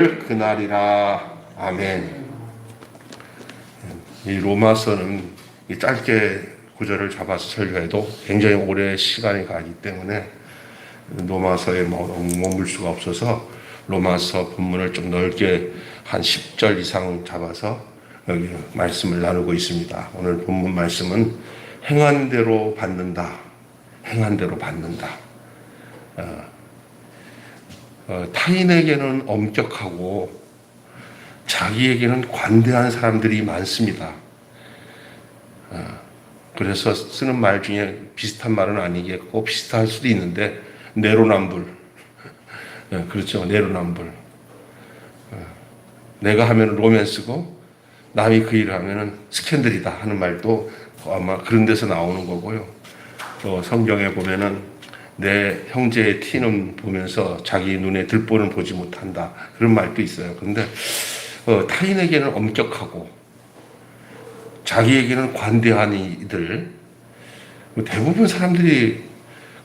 그날이라. 아멘. 이 로마서는 이 짧게 구절을 잡아서 설교해도 굉장히 오래 시간이 가기 때문에 로마서에 머물 수가 없어서 로마서 본문을 좀 넓게 한 10절 이상 잡아서 여기 말씀을 나누고 있습니다. 오늘 본문 말씀은 행한 대로 받는다. 행한 대로 받는다. 타인에게는 엄격하고 자기에게는 관대한 사람들이 많습니다. 그래서 쓰는 말 중에 비슷한 말은 아니겠고 비슷할 수도 있는데 내로남불. 그렇죠. 내로남불. 내가 하면 로맨스고 남이 그 일을 하면 스캔들이다 하는 말도 아마 그런 데서 나오는 거고요. 또 성경에 보면은 내 형제의 티는 보면서 자기 눈에 들보는 보지 못한다. 그런 말도 있어요. 그런데 타인에게는 엄격하고 자기에게는 관대한 이들, 대부분 사람들이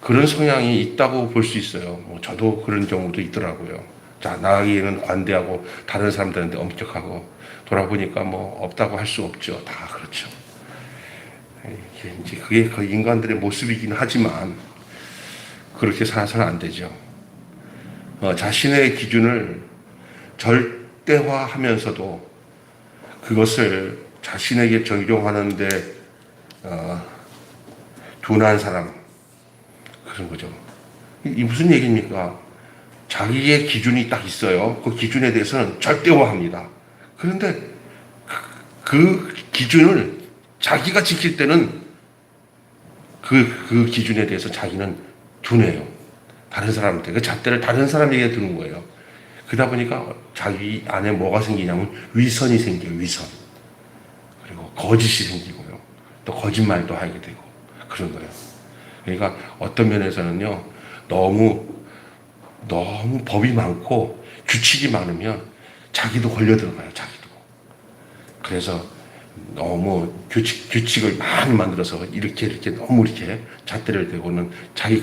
그런 성향이 있다고 볼 수 있어요. 저도 그런 경우도 있더라고요. 자, 나에게는 관대하고 다른 사람들한테 엄격하고 돌아보니까 없다고 할 수 없죠. 다 그렇죠. 이제 그게 그 인간들의 모습이긴 하지만 그렇게 살아서는 안 되죠. 자신의 기준을 절대화하면서도 그것을 자신에게 적용하는데 둔한 사람, 그런 거죠. 이 무슨 얘기입니까? 자기의 기준이 딱 있어요. 그 기준에 대해서는 절대화합니다. 그런데 그 기준을 자기가 지킬 때는 그 기준에 대해서 자기는 둔해요. 다른 사람한테. 그 잣대를 다른 사람에게 두는 거예요. 그러다 보니까 자기 안에 뭐가 생기냐면 위선이 생겨요. 위선. 그리고 거짓이 생기고요. 또 거짓말도 하게 되고 그런 거예요. 그러니까 어떤 면에서는요. 너무 법이 많고 규칙이 많으면 자기도 걸려 들어가요. 자기도. 그래서 너무 규칙을 많이 만들어서 이렇게 너무 이렇게 잣대를 대고는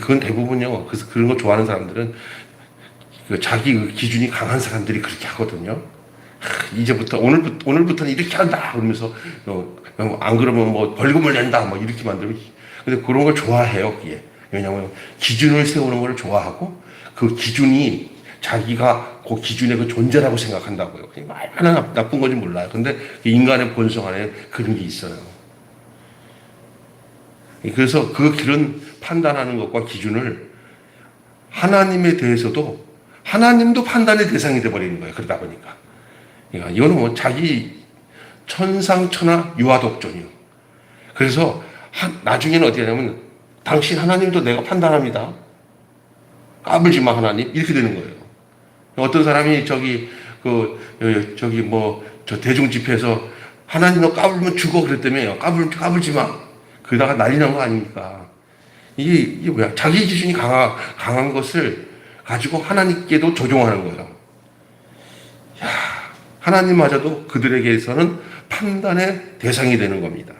그건 대부분요. 그래서 그런 거 좋아하는 사람들은 자기 기준이 강한 사람들이 그렇게 하거든요. 이제부터 오늘부터는 이렇게 한다 그러면서 안 그러면 벌금을 낸다 이렇게 만들고. 근데 그런 걸 좋아해요. 그게. 왜냐하면 기준을 세우는 걸 좋아하고 그 기준이 자기가 그 기준의 그 존재라고 생각한다고요. 얼마나 나쁜 건지 몰라요. 근데 인간의 본성 안에 그런 게 있어요. 그래서 그런 판단하는 것과 기준을 하나님에 대해서도 하나님도 판단의 대상이 되어버리는 거예요. 그러다 보니까. 그러니까 이거는 자기 천상천하 유아독존이요. 그래서 나중에는 어떻게 하냐면 당신 하나님도 내가 판단합니다. 까불지 마 하나님. 이렇게 되는 거예요. 어떤 사람이 저 대중 집회에서 하나님 너 까불면 죽어 그랬다며요. 까불지 마. 그러다가 난리 난 거 아닙니까? 이게 뭐야? 자기 기준이 강한 것을 가지고 하나님께도 조종하는 거예요. 야, 하나님마저도 그들에게서는 판단의 대상이 되는 겁니다.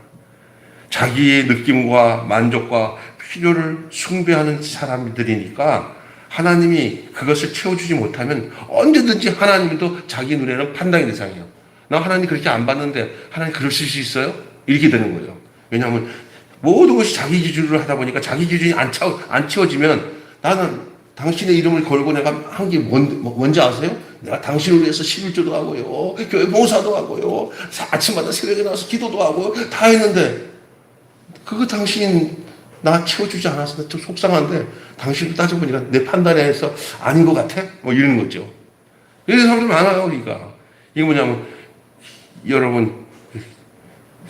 자기의 느낌과 만족과 필요를 숭배하는 사람들이니까 하나님이 그것을 채워주지 못하면 언제든지 하나님도 자기 눈에는 판단의 대상이에요. 나 하나님 그렇게 안 봤는데 하나님 그럴 수 있어요? 이렇게 되는 거예요. 왜냐하면 모든 것이 자기 기준으로 하다 보니까 자기 기준이 안 채워지면 나는 당신의 이름을 걸고 내가 한 게 뭔지 아세요? 내가 당신을 위해서 11조도 하고요. 교회 봉사도 하고요. 아침마다 새벽에 나와서 기도도 하고 다 했는데 그거 당신 나 채워주지 않아서 좀 속상한데 당신도 따져보니까 내 판단에서 아닌 것 같아? 이러는 거죠. 이런 사람들 많아요. 그러니까 이게 뭐냐면 여러분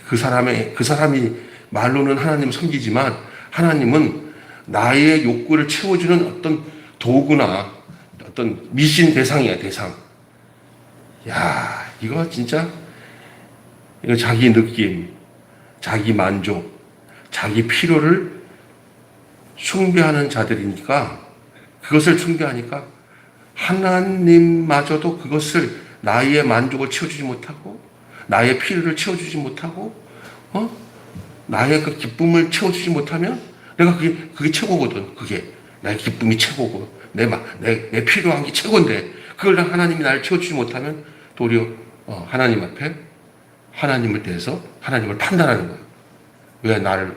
그 사람이 말로는 하나님을 섬기지만 하나님은 나의 욕구를 채워주는 어떤 도구나 어떤 미신 대상이야. 대상. 야, 이거 진짜 이거 자기 느낌, 자기 만족, 자기 필요를 숭배하는 자들이니까 그것을 숭배하니까 하나님마저도 그것을 나의 만족을 채워주지 못하고 나의 필요를 채워주지 못하고 나의 그 기쁨을 채워주지 못하면 내가 그게 최고거든. 그게 나의 기쁨이 최고고 내 필요한 게 최고인데 그걸 하나님이 나를 채워주지 못하면 도리어 하나님 앞에 하나님을 대해서 하나님을 판단하는 거예요. 왜 나를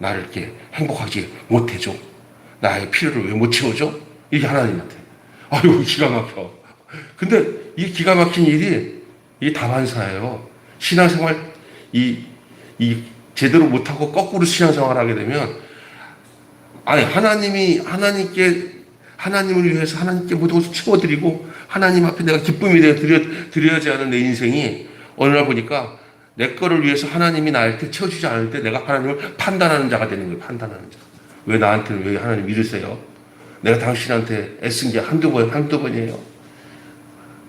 이렇게 행복하지 못해줘? 나의 필요를 왜 못 채워줘? 이게 하나님한테. 아유, 기가 막혀. 근데 이 기가 막힌 일이 이게 다반사예요. 신앙생활 이 제대로 못하고 거꾸로 신앙생활 하게 되면 아니 하나님을 위해서 하나님께 모든 것을 채워드리고 하나님 앞에 내가 기쁨이 되어 드려야지 하는 내 인생이 어느 날 보니까 내 거를 위해서 하나님이 나한테 채워주지 않을 때 내가 하나님을 판단하는 자가 되는 거예요. 판단하는 자. 왜 나한테는 왜 하나님 이러세요? 내가 당신한테 애쓴 게 한두 번이에요.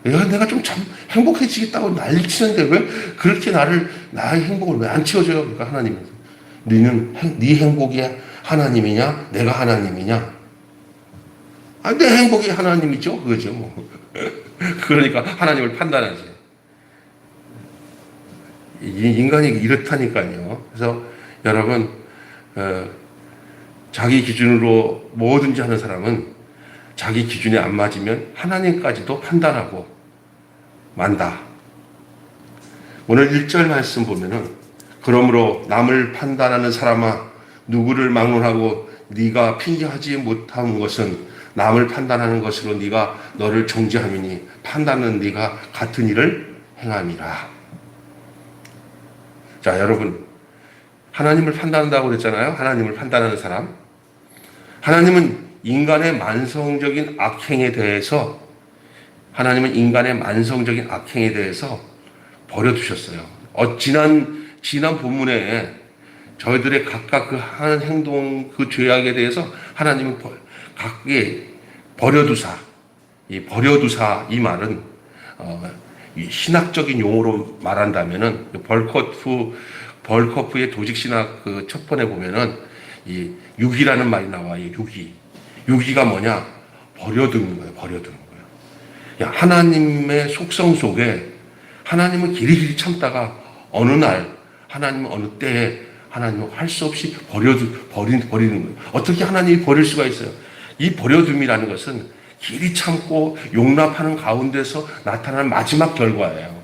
내가 좀 참 행복해지겠다고 난리치는데 왜 그렇게 나의 행복을 왜 안 채워줘요? 그러니까 하나님은 네 행복이 하나님이냐? 내가 하나님이냐? 내 행복이 하나님이죠. 그거죠. 뭐. 그러니까 하나님을 판단하지. 인간이 이렇다니까요. 그래서 여러분 자기 기준으로 뭐든지 하는 사람은 자기 기준에 안 맞으면 하나님까지도 판단하고 만다. 오늘 1절 말씀 보면은 그러므로 남을 판단하는 사람아 누구를 막론하고 네가 핑계하지 못한 것은 남을 판단하는 것으로 네가 너를 정죄함이니 판단은 네가 같은 일을 행함이라. 자, 여러분 하나님을 판단한다고 그랬잖아요. 하나님을 판단하는 사람. 하나님은 인간의 만성적인 악행에 대해서 버려두셨어요. 지난 본문에 저희들의 각각 그 하는 행동, 그 죄악에 대해서 하나님은 각기 버려두사. 이 말은 이 신학적인 용어로 말한다면은 벌커프의 도직신학 그 첫 번에 보면은 이 유기라는 말이 나와요. 유기가 뭐냐? 버려두는 거예요. 하나님의 속성 속에 하나님은 길이길이 참다가 어느 날 하나님은 어느 때에 하나님은 할 수 없이 버리는 거예요. 어떻게 하나님이 버릴 수가 있어요? 이 버려둠이라는 것은 길이 참고 용납하는 가운데서 나타나는 마지막 결과예요.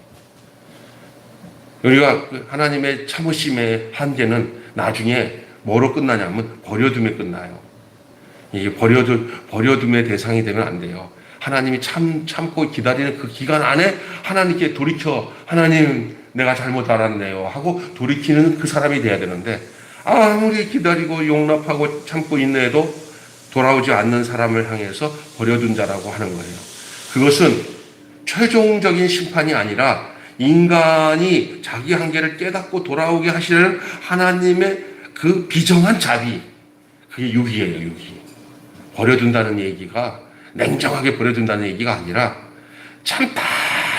우리가 하나님의 참으심의 한계는 나중에 뭐로 끝나냐면 버려둠에 끝나요. 이게 버려둠의 대상이 되면 안 돼요. 하나님이 참고 기다리는 그 기간 안에 하나님께 돌이켜 하나님 내가 잘못 알았네요 하고 돌이키는 그 사람이 돼야 되는데 아무리 기다리고 용납하고 참고 인내해도 돌아오지 않는 사람을 향해서 버려둔 자라고 하는 거예요. 그것은 최종적인 심판이 아니라 인간이 자기 한계를 깨닫고 돌아오게 하시는 하나님의 그 비정한 자비, 그게 유기예요. 버려둔다는 얘기가 냉정하게 버려둔다는 얘기가 아니라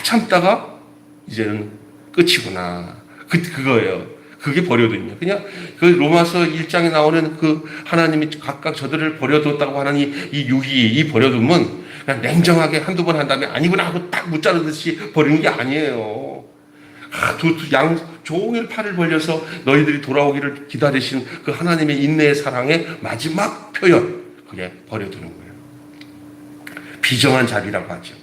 참다가 이제는 끝이구나. 그거예요. 그게 버려둔이에요. 그냥 그 로마서 1장에 나오는 그 하나님이 각각 저들을 버려뒀다고 하는 이 버려둠은 그냥 냉정하게 한두 번 한 다음에 아니구나 하고 딱 묻자르듯이 버리는 게 아니에요. 종일 팔을 벌려서 너희들이 돌아오기를 기다리신 그 하나님의 인내의 사랑의 마지막 표현, 그게 버려두는 거예요. 비정한 자비라고 하죠.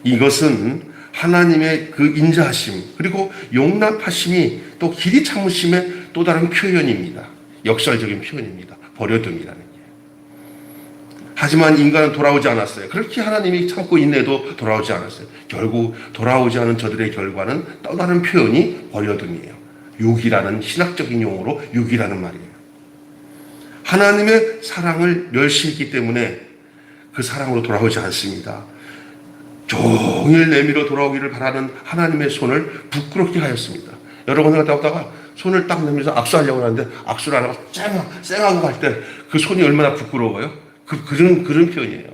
이것은 하나님의 그 인자하심 그리고 용납하심이 또 길이 참으심의 또 다른 표현입니다. 역설적인 표현입니다. 버려둠이라는 게. 하지만 인간은 돌아오지 않았어요. 그렇게 하나님이 참고 인내도 돌아오지 않았어요. 결국 돌아오지 않은 저들의 결과는 또 다른 표현이 버려둠이에요. 유기라는 신학적인 용어로 유기라는 말이에요. 하나님의 사랑을 멸시했기 때문에 그 사랑으로 돌아오지 않습니다. 종일 내밀어 돌아오기를 바라는 하나님의 손을 부끄럽게 하였습니다. 여러 번 갔다가 손을 딱 내밀어서 악수하려고 하는데 악수를 안 하고 쌩하고 갈 때 그 손이 얼마나 부끄러워요? 그런 표현이에요.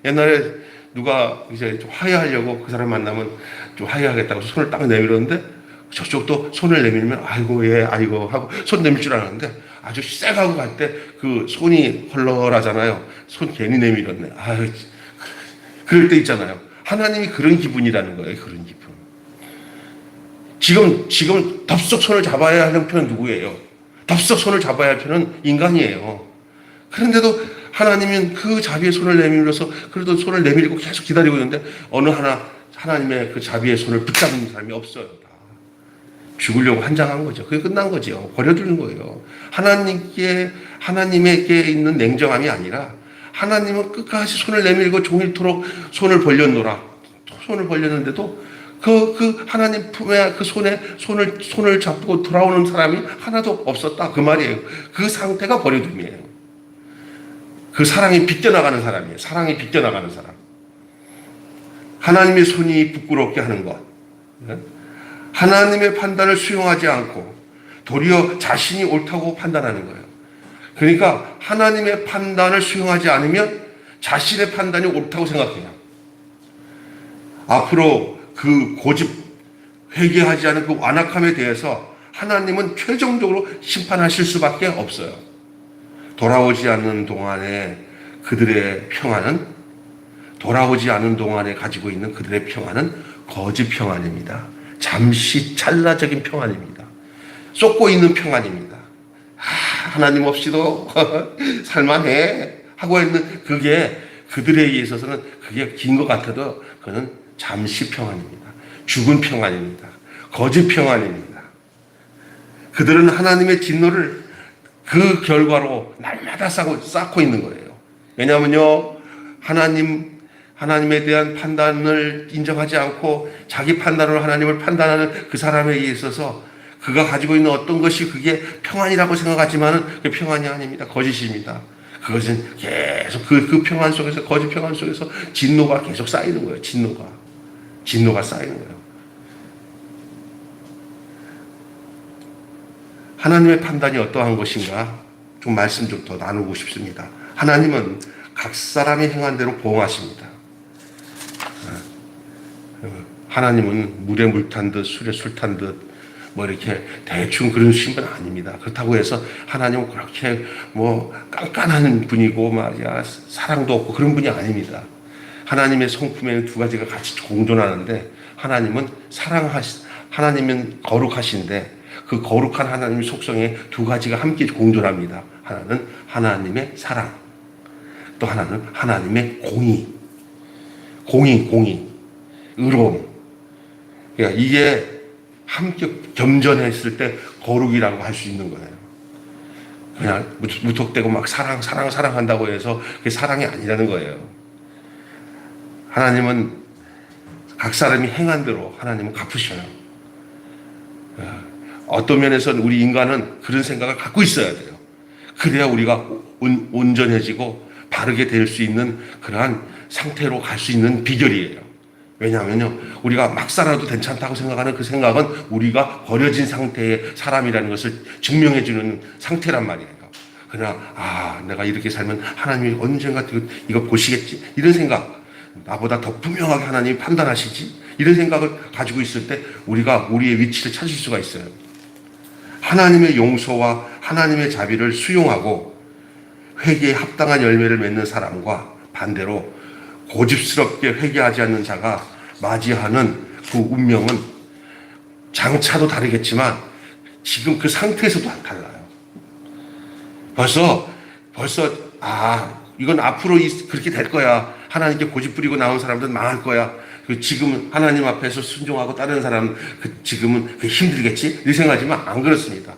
옛날에 누가 이제 좀 화해하려고 그 사람 만나면 좀 화해하겠다고 손을 딱 내밀었는데 저쪽도 손을 내밀면 아이고 하고 손 내밀 줄 알았는데 아주 쌩하고 갈 때 그 손이 헐렁하잖아요. 손 괜히 내밀었네. 그럴 때 있잖아요. 하나님이 그런 기분이라는 거예요. 그런 기분. 지금 덥석 손을 잡아야 하는 편은 누구예요? 덥석 손을 잡아야 할 편은 인간이에요. 그런데도 하나님은 그 자비의 손을 내밀어서 그래도 손을 내밀고 계속 기다리고 있는데 어느 하나님의 그 자비의 손을 붙잡는 사람이 없어요. 다 죽으려고 환장한 거죠. 그게 끝난 거죠. 버려두는 거예요. 하나님에게 있는 냉정함이 아니라 하나님은 끝까지 손을 내밀고 종일토록 손을 벌렸노라. 손을 벌렸는데도 그 하나님 품에 그 손을 잡고 돌아오는 사람이 하나도 없었다. 그 말이에요. 그 상태가 버려둠이에요. 그 사랑이 빗겨나가는 사람이에요. 사랑이 빗겨나가는 사람. 하나님의 손이 부끄럽게 하는 것. 하나님의 판단을 수용하지 않고 도리어 자신이 옳다고 판단하는 거예요. 그러니까 하나님의 판단을 수용하지 않으면 자신의 판단이 옳다고 생각해요. 앞으로 그 고집, 회개하지 않은 그 완악함에 대해서 하나님은 최종적으로 심판하실 수밖에 없어요. 돌아오지 않는 동안에 그들의 평안은, 돌아오지 않은 동안에 가지고 있는 그들의 평안은 거짓 평안입니다. 잠시 찰나적인 평안입니다. 쏟고 있는 평안입니다. 하나님 없이도 살만해 하고 있는 그게 그들에게 있어서는 그게 긴 것 같아도 그는 잠시 평안입니다. 죽은 평안입니다. 거짓 평안입니다. 그들은 하나님의 진노를 그 결과로 날마다 쌓고 있는 거예요. 왜냐하면요, 하나님에 대한 판단을 인정하지 않고 자기 판단으로 하나님을 판단하는 그 사람에 있어서 그가 가지고 있는 어떤 것이 그게 평안이라고 생각하지만은 그 평안이 아닙니다. 거짓입니다. 그것은 계속 그 평안 속에서, 거짓 평안 속에서 진노가 계속 쌓이는 거예요. 진노가 쌓이는 거예요. 하나님의 판단이 어떠한 것인가 좀 말씀 좀 더 나누고 싶습니다. 하나님은 각 사람이 행한 대로 보응하십니다. 하나님은 물에 물 탄 듯 술에 술 탄 듯 뭐 이렇게 대충 그런 신분 아닙니다. 그렇다고 해서 하나님은 그렇게 뭐 깐깐한 분이고 말이야 사랑도 없고 그런 분이 아닙니다. 하나님의 성품에는 두 가지가 같이 공존하는데 하나님은 하나님은 거룩하신데 그 거룩한 하나님의 속성에 두 가지가 함께 공존합니다. 하나는 하나님의 사랑, 또 하나는 하나님의 공의, 의로움. 그러니까 이게 함께 겸전했을 때 거룩이라고 할 수 있는 거예요. 그냥 무턱대고 막 사랑한다고 해서 그게 사랑이 아니라는 거예요. 하나님은 각 사람이 행한 대로 하나님은 갚으셔요. 어떤 면에서는 우리 인간은 그런 생각을 갖고 있어야 돼요. 그래야 우리가 온전해지고 바르게 될 수 있는 그러한 상태로 갈 수 있는 비결이에요. 왜냐하면요, 우리가 막 살아도 괜찮다고 생각하는 그 생각은 우리가 버려진 상태의 사람이라는 것을 증명해주는 상태란 말이에요. 그러나 내가 이렇게 살면 하나님이 언젠가 이거 보시겠지, 이런 생각, 나보다 더 분명하게 하나님이 판단하시지, 이런 생각을 가지고 있을 때 우리가 우리의 위치를 찾을 수가 있어요. 하나님의 용서와 하나님의 자비를 수용하고 회개에 합당한 열매를 맺는 사람과 반대로 고집스럽게 회개하지 않는 자가 맞이하는 그 운명은 장차도 다르겠지만 지금 그 상태에서도 달라요. 벌써 이건 앞으로 그렇게 될 거야. 하나님께 고집 부리고 나온 사람들은 망할 거야. 지금 하나님 앞에서 순종하고 따르는 사람은 지금은 힘들겠지? 이 생각하지만 안 그렇습니다.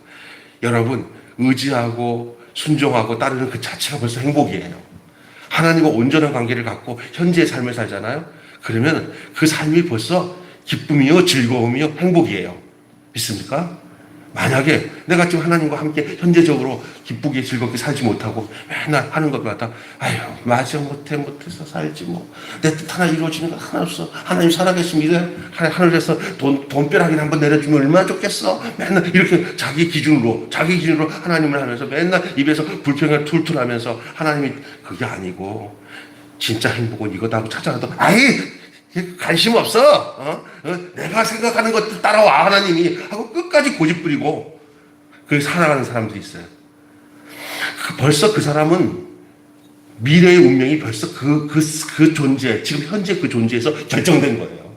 여러분, 의지하고 순종하고 따르는 그 자체가 벌써 행복이에요. 하나님과 온전한 관계를 갖고 현재의 삶을 살잖아요. 그러면 그 삶이 벌써 기쁨이요, 즐거움이요, 행복이에요. 믿습니까? 만약에 내가 지금 하나님과 함께 현재적으로 기쁘게 즐겁게 살지 못하고 맨날 하는 것마다 맞아 못해서 살지 뭐 내 뜻 하나 이루어지는 거 하나 없어. 하나님 살아계십니다. 하늘에서 돈벼락이나 한번 내려주면 얼마나 좋겠어. 맨날 이렇게 자기 기준으로 하나님을 하면서 맨날 입에서 불평을 툴툴하면서 하나님이 그게 아니고 진짜 행복은 이거다 하고 찾아가도 관심 없어. 내가 생각하는 것들 따라와 하나님이 하고 끝까지 고집 부리고 그렇게 살아가는 사람들이 있어요. 벌써 그 사람은 미래의 운명이 벌써 그 존재, 지금 현재 그 존재에서 결정된 거예요.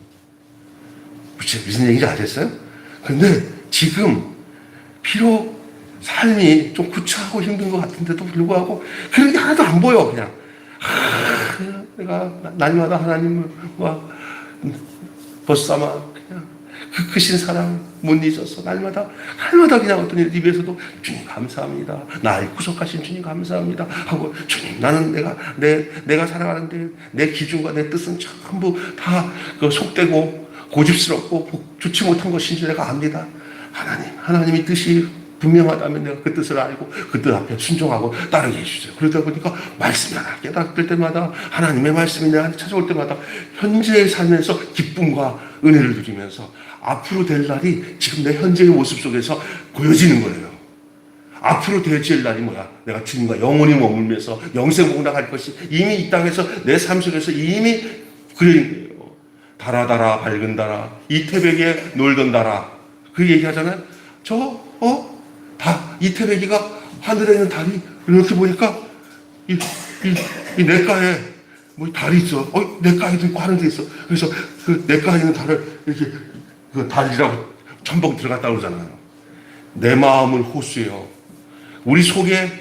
무슨 얘기인지 아셨어요? 근데 지금 비록 삶이 좀 구차하고 힘든 것 같은데도 불구하고 그런 게 하나도 안 보여. 그냥 내가 날마다 하나님과 벗삼아 그냥 그 크신 사랑 못 잊어서 날마다 그냥 어떤 입에서도 주님 감사합니다. 날 구속하신 주님 감사합니다 하고, 주님 나는 내가 살아가는데 내 기준과 내 뜻은 전부 다 속되고 고집스럽고 좋지 못한 것인 줄 내가 압니다. 하나님이 뜻이 분명하다면 내가 그 뜻을 알고 그 뜻 앞에 순종하고 따르게 해주세요. 그러다 보니까 말씀이 하나 깨닫을 때마다, 하나님의 말씀이 내가 찾아올 때마다 현재의 삶에서 기쁨과 은혜를 누리면서 앞으로 될 날이 지금 내 현재의 모습 속에서 보여지는 거예요. 앞으로 되어질 날이 뭐야? 내가 주님과 영원히 머물면서 영생공락할 것이 이미 이 땅에서 내 삶 속에서 이미 그린 거예요. 달아 밝은 달아 이태백에 놀던 달아, 그 얘기하잖아요. 이태백이가 하늘에 있는 달이 이렇게 보니까 이 냇가에 뭐 달이 있어. 냇가에도 있고 하는 데 있어. 그래서 그 냇가에 있는 달을 이렇게 그 달이라고 첨벙 들어갔다 그러잖아요. 내 마음은 호수예요. 우리 속에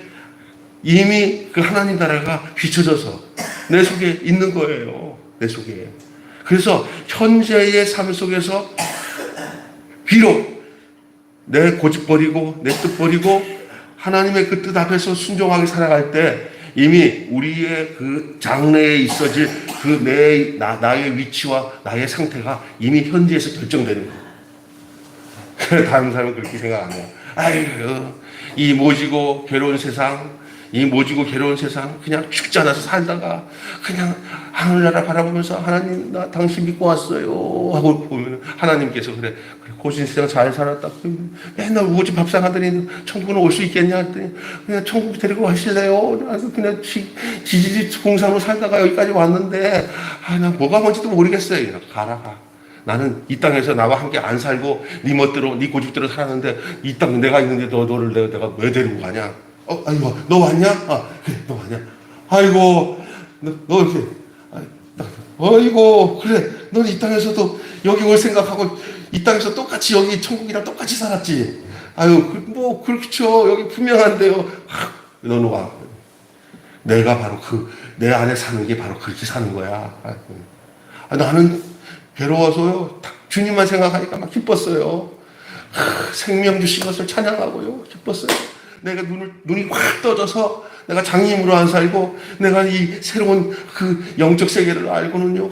이미 그 하나님 나라가 비춰져서 내 속에 있는 거예요. 내 속에. 그래서 현재의 삶 속에서 비록 내 고집 버리고 내 뜻 버리고 하나님의 그 뜻 앞에서 순종하게 살아갈 때 이미 우리의 그 장래에 있어질 그 나의 위치와 나의 상태가 이미 현재에서 결정되는 거예요. 다른 사람은 그렇게 생각 안 해요. 아이고, 이 모지고 괴로운 세상, 그냥 죽지 않아서 살다가 그냥 하늘나라 바라보면서 하나님 나 당신 믿고 왔어요 하고 보면 하나님께서 그래 고신 세상 잘 살았다, 맨날 우거지 밥상하더니 천국은 올 수 있겠냐 했더니 그냥 천국 데리고 가실래요? 그냥 지지직 공상으로 살다가 여기까지 왔는데 나 뭐가 뭔지도 모르겠어요. 이렇게 가라. 나는 이 땅에서 나와 함께 안 살고 네 멋대로 네 고집대로 살았는데 이 땅 내가 있는데 너를 내가 왜 데리고 가냐? 아이고 너 왔냐? 그래 너 왔냐? 아이고 너 이렇게 아이고 그래 넌 이 땅에서도 여기 올 생각하고 이 땅에서 똑같이 여기 천국이랑 똑같이 살았지. 아유 뭐 그렇죠. 여기 분명한데요. 너는 와. 내가 바로 내 안에 사는 게 바로 그렇게 사는 거야. 나는 괴로워서요. 주님만 생각하니까 막 기뻤어요. 생명 주신 것을 찬양하고요. 기뻤어요. 내가 눈이 확 떠져서 내가 장님으로 안 살고 내가 이 새로운 그 영적 세계를 알고는요.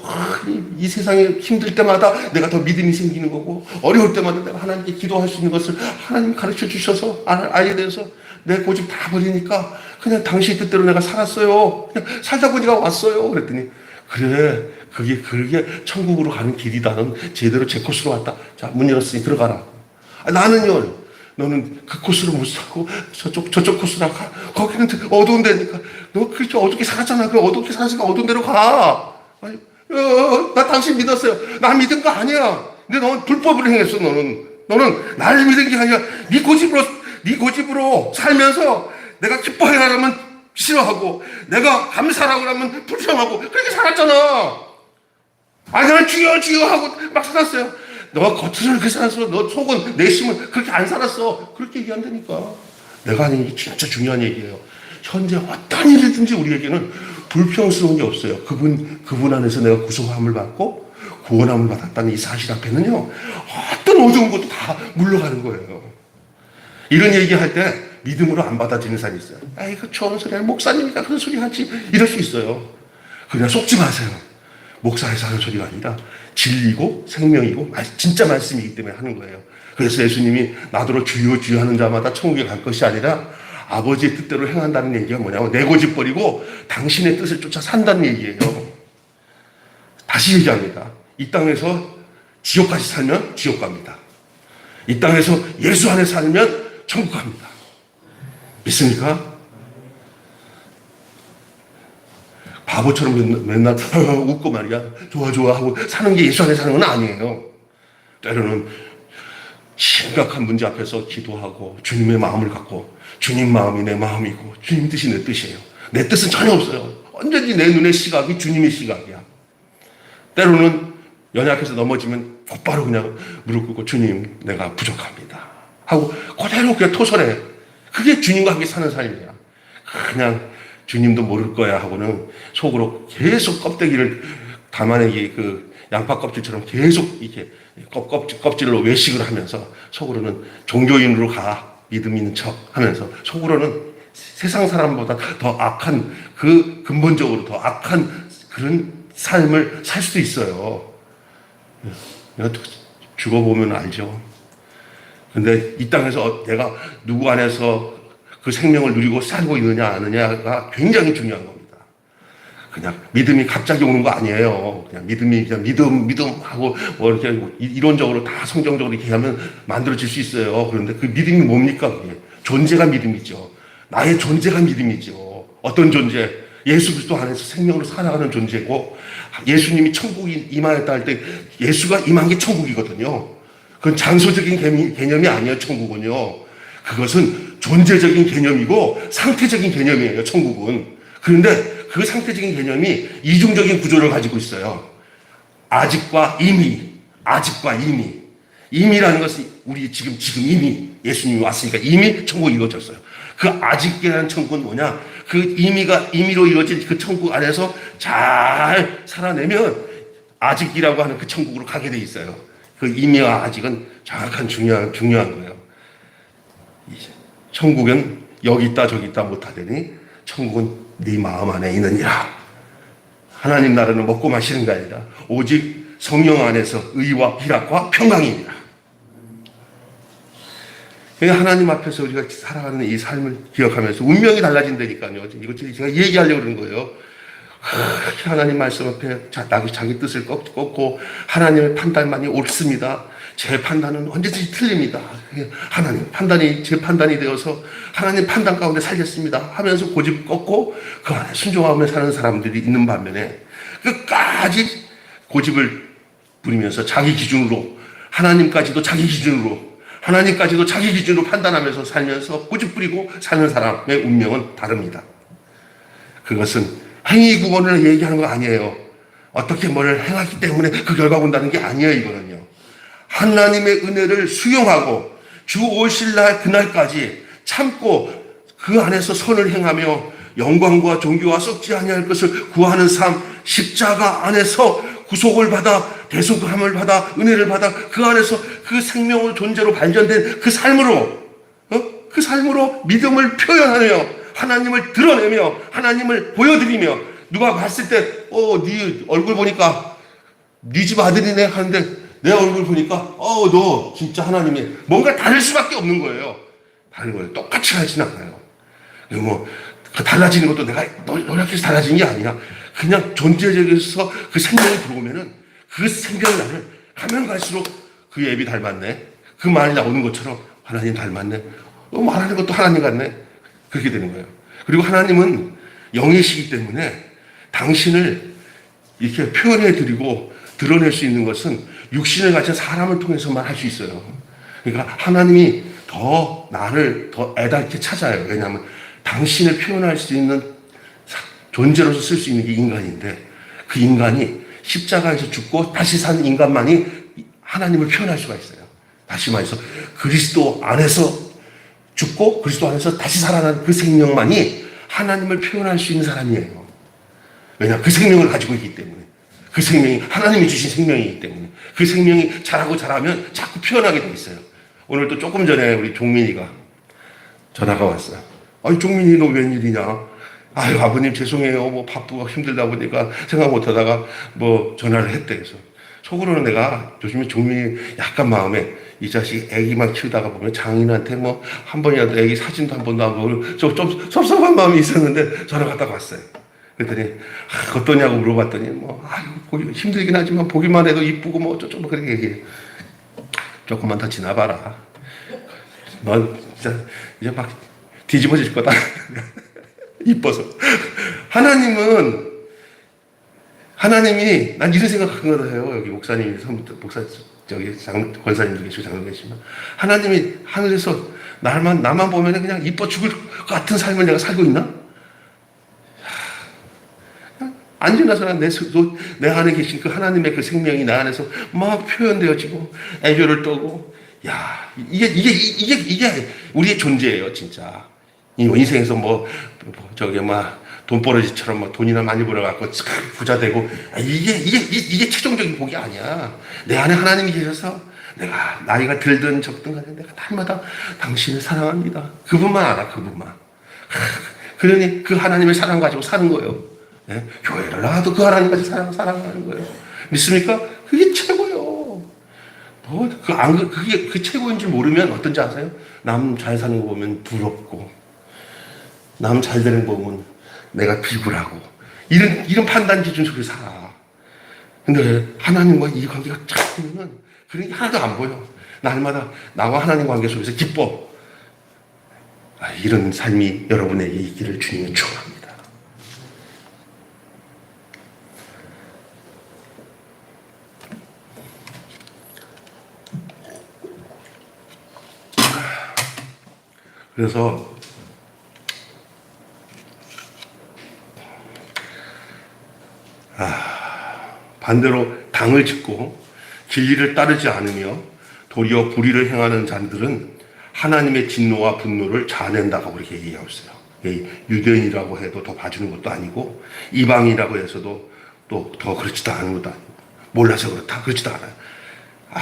이 세상에 힘들 때마다 내가 더 믿음이 생기는 거고 어려울 때마다 내가 하나님께 기도할 수 있는 것을 하나님 가르쳐 주셔서 알게 돼서 내 고집 다 버리니까 그냥 당신 뜻대로 내가 살았어요. 그냥 살다 보니까 왔어요. 그랬더니 그래 그게 천국으로 가는 길이다. 넌 제대로 제 코스로 왔다. 자, 문 열었으니 들어가라. 나는요, 너는 그 코스로 못 사고 저쪽 코스로 가. 거기는 어두운 데니까. 너 그렇게 어둡게 살았잖아. 그 어둡게 살았으니까 어두운 데로 가. 나 당신 믿었어요. 나 믿은 거 아니야. 근데 너는 불법을 행했어. 너는 나를 믿은 게 아니라 네 고집으로 살면서 내가 기뻐하려면 싫어하고 내가 감사하라고 하면 불평하고 그렇게 살았잖아. 나는 주여 하고 막 살았어요. 너 겉으로는 그렇게 살았어. 너 속은 내심은 그렇게 안 살았어. 그렇게 얘기한다니까. 내가 하는 얘기 진짜 중요한 얘기예요. 현재 어떤 일이든지 우리에게는 불평스러운 게 없어요. 그분 안에서 내가 구속함을 받고 구원함을 받았다는 이 사실 앞에는요. 어떤 어두운 것도 다 물러가는 거예요. 이런 얘기할 때 믿음으로 안 받아지는 사람이 있어요. 아이고 좋은 소리야. 목사님이니까 그런 소리 하지. 이럴 수 있어요. 그냥 속지 마세요. 목사에서 하는 소리가 아니라 진리고 생명이고 진짜 말씀이기 때문에 하는 거예요. 그래서 예수님이 나더러 주여 하는 자마다 천국에 갈 것이 아니라 아버지의 뜻대로 행한다는 얘기가 뭐냐면 내 고집 버리고 당신의 뜻을 쫓아 산다는 얘기예요. 다시 얘기합니다. 이 땅에서 지옥까지 살면 지옥 갑니다. 이 땅에서 예수 안에 살면 천국 갑니다. 믿습니까? 바보처럼 맨날 웃고 말이야 좋아 하고 사는 게 예수 안에 사는 건 아니에요. 때로는 심각한 문제 앞에서 기도하고 주님의 마음을 갖고 주님 마음이 내 마음이고 주님 뜻이 내 뜻이에요. 내 뜻은 전혀 없어요. 언제든지 내 눈의 시각이 주님의 시각이야. 때로는 연약해서 넘어지면 곧바로 그냥 무릎 꿇고 주님 내가 부족합니다 하고 그대로 그냥 토설해. 그게 주님과 함께 사는 삶이야. 그냥 주님도 모를 거야 하고는 속으로 계속 껍데기를 담아내기 그 양파 껍질처럼 계속 이렇게 껍질로 외식을 하면서 속으로는 종교인으로 가 믿음 있는 척 하면서 속으로는 세상 사람보다 더 악한 그 근본적으로 더 악한 그런 삶을 살 수도 있어요. 죽어보면 알죠. 근데 이 땅에서 내가 누구 안에서 그 생명을 누리고 살고 있느냐 아느냐가 굉장히 중요한 겁니다. 그냥 믿음이 갑자기 오는 거 아니에요. 그냥 믿음이 그냥 믿음하고 뭐 이렇게 이론적으로 다 성경적으로 이렇게 하면 만들어질 수 있어요. 그런데 그 믿음이 뭡니까? 그게 존재가 믿음이죠. 나의 존재가 믿음이죠. 어떤 존재? 예수 그리스도 안에서 생명으로 살아가는 존재고, 예수님이 천국이 임하였다 할 때 예수가 임한 게 천국이거든요. 그건 장소적인 개념이 아니에요. 천국은요. 그것은 존재적인 개념이고 상태적인 개념이에요. 천국은. 그런데 그 상태적인 개념이 이중적인 구조를 가지고 있어요. 아직과 이미, 아직과 이미. 이미라는 것은 우리 지금 이미 예수님이 왔으니까 이미 천국이 이루어졌어요. 그 아직이라는 천국은 뭐냐? 그 임의로 이루어진 그 천국 안에서 잘 살아내면 아직이라고 하는 그 천국으로 가게 돼 있어요. 그 임의와 아직은 정확한 중요한 거예요. 천국은 여기 있다 저기 있다 못하더니 천국은 네 마음 안에 있느니라. 하나님 나라는 먹고 마시는 게 아니라 오직 성령 안에서 의와 희락과 평강입니다. 하나님 앞에서 우리가 살아가는 이 삶을 기억하면서 운명이 달라진다니까요. 이거 제가 얘기하려고 그러는 거예요. 하나님 말씀 앞에 자기 뜻을 꺾고 하나님의 판단만이 옳습니다. 제 판단은 언제든지 틀립니다. 하나님 판단이 제 판단이 되어서 하나님 판단 가운데 살겠습니다 하면서 고집 꺾고 그 안에 순종하며 사는 사람들이 있는 반면에 끝까지 고집을 부리면서 자기 기준으로 하나님까지도 자기 기준으로 판단하면서 살면서 고집 부리고 사는 사람의 운명은 다릅니다. 그것은 행위 구원을 얘기하는 거 아니에요. 어떻게 뭘 행하기 때문에 그 결과가 온다는 게 아니에요. 이거는요. 하나님의 은혜를 수용하고 주 오실 날 그날까지 참고 그 안에서 선을 행하며 영광과 존귀와 썩지 아니할 것을 구하는 삶, 십자가 안에서 구속을 받아 대속함을 받아 은혜를 받아 그 안에서 그 생명의 존재로 발견된 그 삶으로 믿음을 표현하며 하나님을 드러내며 하나님을 보여드리며 누가 봤을 때 네 얼굴 보니까 네 집 아들이네 하는데 내 얼굴 보니까 너 진짜 하나님이 뭔가 다를 수밖에 없는 거예요. 다른 거예요. 똑같이 하진 않아요. 뭐 달라지는 것도 내가 노력해서 달라지는 게 아니야. 그냥 존재적에서 그 생명이 들어오면은 그 생명나를 가면 갈수록 그 앱이 닮았네. 그 말이 나오는 것처럼 하나님 닮았네. 말하는 것도 하나님 같네. 그렇게 되는 거예요. 그리고 하나님은 영이시기 때문에 당신을 이렇게 표현해 드리고 드러낼 수 있는 것은 육신을 가진 사람을 통해서만 할 수 있어요. 그러니까 하나님이 더 나를 더 애달게 찾아요. 왜냐하면 당신을 표현할 수 있는 존재로서 쓸 수 있는 게 인간인데 그 인간이 십자가에서 죽고 다시 사는 인간만이 하나님을 표현할 수가 있어요. 다시 말해서 그리스도 안에서 죽고 그리스도 안에서 다시 살아나는 그 생명만이 하나님을 표현할 수 있는 사람이에요. 왜냐하면 그 생명을 가지고 있기 때문에. 그 생명이 하나님이 주신 생명이기 때문에 그 생명이 자라면 자꾸 표현하게 돼 있어요. 오늘 또 조금 전에 우리 종민이가 전화가 왔어요. 아니 종민이 너 웬일이냐? 아유 아버님 죄송해요. 뭐 바쁘고 힘들다 보니까 생각 못하다가 뭐 전화를 했대. 그래서 속으로는 내가 요즘에 종민이 약간 마음에 이 자식 애기만 키우다가 보면 장인한테 뭐 한 번이라도 애기 사진도 한 번도 안 보고 좀 섭섭한 마음이 있었는데 전화 갖다 왔어요. 그랬더니 어떠냐고 물어봤더니 보기 힘들긴 하지만 보기만 해도 이쁘고 뭐 어쩌고 뭐 그렇게 얘기해. 조금만 더 지나봐라. 넌 진짜 이제 막 뒤집어질 거다. 이뻐서. 하나님이 난 이런 생각한 거다 해요. 여기 목사님이 권사님도 계시고 장로 계시면 하나님이 하늘에서 나만 보면 그냥 이뻐 죽을 것 같은 삶을 내가 살고 있나? 안지나서나 내 안에 계신 그 하나님의 그 생명이 나 안에서 막 표현되어지고 애교를 떠고 야, 이게 우리의 존재예요, 진짜. 이 인생에서 저기, 돈벌어지처럼 돈이나 많이 벌어갖고 부자 되고, 이게 최종적인 복이 아니야. 내 안에 하나님이 계셔서 내가 나이가 들든 적든 간에 내가 날마다 당신을 사랑합니다. 그분만 알아, 그분만. 그러니 그 하나님의 사랑 가지고 사는 거예요. 네? 교회를 나가도 그 하나님 가지고 사랑하는 거예요. 믿습니까? 그게 최고예요. 그게 그 최고인 줄 모르면 어떤지 아세요? 남 잘 사는 거 보면 부럽고, 남 잘 되는 거 보면 내가 비굴하고, 이런 판단 기준 속에 살아. 근데 하나님과 이 관계가 쫙 되면 그런 게 하나도 안 보여. 날마다 나와 하나님 관계 속에서 기뻐. 이런 삶이 여러분에게 있기를 주님은 축원합니다. 그래서 반대로 당을 짓고 진리를 따르지 않으며 도리어 불의를 행하는 자들은 하나님의 진노와 분노를 자아낸다고 그렇게 얘기하고 있어요. 유대인이라고 해도 더 봐주는 것도 아니고, 이방이라고 해서도 또 더 그렇지도 않은 것도 아니고, 몰라서 그렇다 그렇지도 않아요.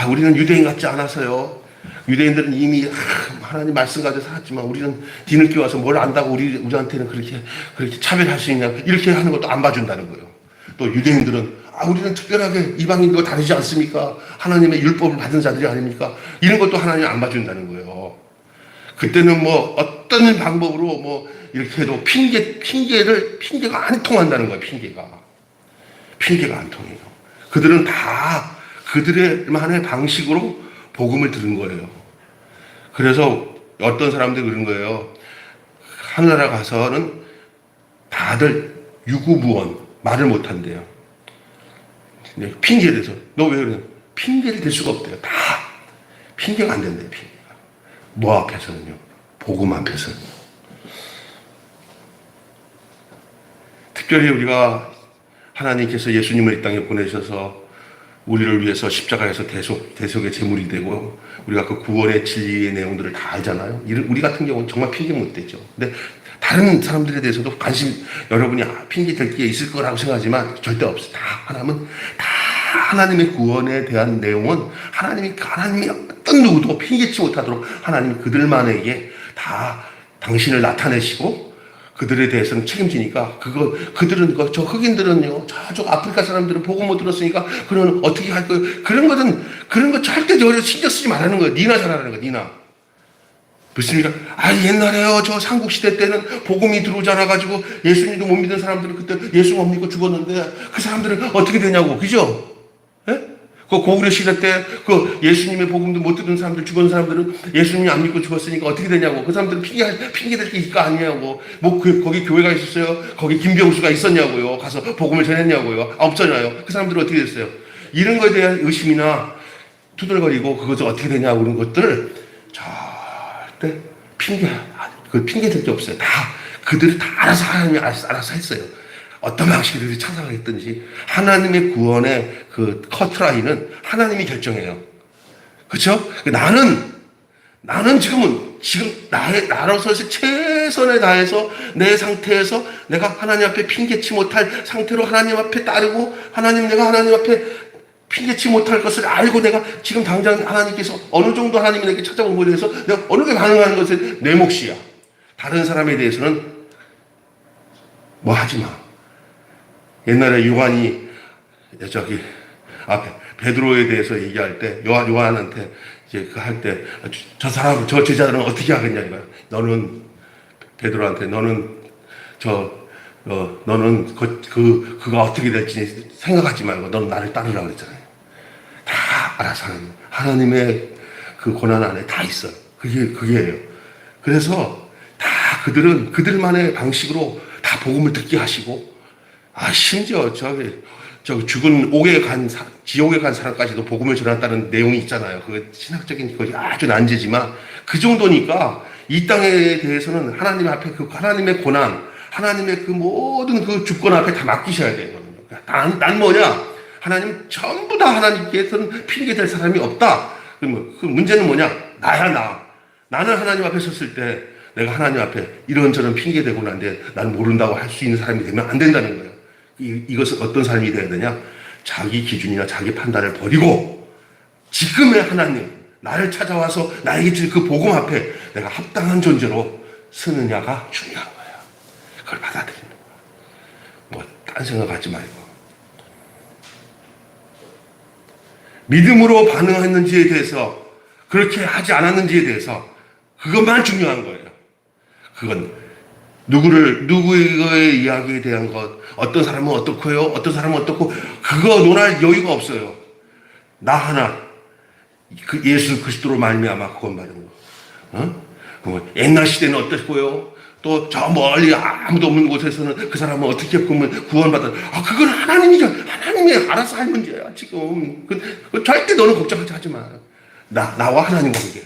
우리는 유대인 같지 않아서요. 유대인들은 이미 하나님 말씀 가지고 살았지만 우리는 뒤늦게 와서 뭘 안다고 우리한테는 그렇게 차별할 수 있냐, 이렇게 하는 것도 안 봐준다는 거예요. 또 유대인들은 우리는 특별하게 이방인들과 다르지 않습니까? 하나님의 율법을 받은 자들이 아닙니까? 이런 것도 하나님 안 봐준다는 거예요. 그때는 어떤 방법으로 이렇게 해도 핑계가 안 통한다는 거예요. 핑계가 안 통해요. 그들은 다 그들만의 방식으로 복음을 들은 거예요. 그래서 어떤 사람들이 그런 거예요. 하늘나라 가서는 다들 유구무원, 말을 못한대요. 핑계에 대해서. 너 왜 그러냐? 핑계를 댈 수가 없대요. 다 핑계가 안 된대요. 핑계가. 뭐 앞에서는요? 복음 앞에서는. 특별히 우리가 하나님께서 예수님을 이 땅에 보내셔서 우리를 위해서 십자가에서 대속의 제물이 되고, 우리가 그 구원의 진리의 내용들을 다 알잖아요. 우리 같은 경우는 정말 핑계 못 대죠. 근데 다른 사람들에 대해서도 여러분이 핑계 댈 게 있을 거라고 생각하지만 절대 없어요. 하나님의 구원에 대한 내용은 하나님이 어떤 누구도 핑계치 못하도록 하나님이 그들만에게 다 당신을 나타내시고, 그들에 대해서는 책임지니까, 그들은, 저 흑인들은요, 저쪽 아프리카 사람들은 복음 못 들었으니까, 그러면 어떻게 할 거예요? 그런 거 절대 신경 쓰지 말라는 거예요. 니나 잘하라는 거예요, 니나. 믿습니까? 옛날에요, 저 삼국시대 때는 복음이 들어오지 않아가지고 예수님도 못 믿는 사람들은 그때 예수 못 믿고 죽었는데, 그 사람들은 어떻게 되냐고, 그죠? 예? 그 고구려 시대 때 예수님의 복음도 못 듣는 사람들, 죽은 사람들은 예수님이 안 믿고 죽었으니까 어떻게 되냐고. 그 사람들은 핑계 댈 게 있을 거 아니냐고. 거기 교회가 있었어요? 거기 김병수가 있었냐고요. 가서 복음을 전했냐고요. 없잖아요. 그 사람들은 어떻게 됐어요? 이런 거에 대한 의심이나 투덜거리고 그것을 어떻게 되냐고, 그런 것들을 절대 핑계 댈 게 없어요. 그들이 다 알아서, 하나님이 알아서 했어요. 어떤 방식으로 창작을 했든지 하나님의 구원의 그 커트라인은 하나님이 결정해요. 그렇죠? 나는 지금 나로서의 최선을 다해서 내 상태에서 내가 하나님 앞에 핑계치 못할 상태로 하나님 앞에 따르고, 내가 하나님 앞에 핑계치 못할 것을 알고, 내가 지금 당장 하나님께서 어느 정도 하나님이 내게 찾아온 것에 대해서 내가 어느 게 반응하는 것은 내 몫이야. 다른 사람에 대해서는 하지 마. 옛날에 요한이 베드로에 대해서 얘기할 때, 요한한테 이제 할 때, 저 제자들은 어떻게 하겠냐 이거야. 너는 베드로한테 너는 그가 어떻게 될지 생각하지 말고 너는 나를 따르라고 그랬잖아요. 다 알아서 하나님의 그 고난 안에 다 있어요. 그게예요. 그래서 다 그들만의 방식으로 다 복음을 듣게 하시고, 심지어 죽은 지옥에 간 사람까지도 복음을 전한다는 내용이 있잖아요. 그 신학적인 것이 아주 난제지만 그 정도니까 이 땅에 대해서는 하나님 앞에 하나님의 고난, 하나님의 그 모든 그 주권 앞에 다 맡기셔야 돼요. 난 뭐냐? 하나님 전부 다 하나님께서는 핑계 댈 사람이 없다. 그 문제는 뭐냐? 나야, 나. 나는 하나님 앞에 섰을 때 내가 하나님 앞에 이런저런 핑계대고 난데 나는 모른다고 할 수 있는 사람이 되면 안 된다는 거예요. 이것은 어떤 삶이 되어야 되냐? 자기 기준이나 자기 판단을 버리고 지금의 하나님, 나를 찾아와서 나에게 줄 그 복음 앞에 내가 합당한 존재로 서느냐가 중요한 거예요. 그걸 받아들이는 거예요. 뭐, 딴 생각하지 말고. 믿음으로 반응했는지에 대해서, 그렇게 하지 않았는지에 대해서, 그것만 중요한 거예요. 그건 누구의 이야기에 대한 것, 어떤 사람은 어떻고요, 어떤 사람은 어떻고, 그거 논할 여유가 없어요. 나 하나, 그 예수 그리스도로 말미암아 구원받은 거. 옛날 시대는 어땠고요? 또 저 멀리 아무도 없는 곳에서는 그 사람은 어떻게 보면 구원받아. 그건 하나님이 알아서 할 문제야, 지금. 절대 너는 걱정하지 마. 나와 하나님 관계.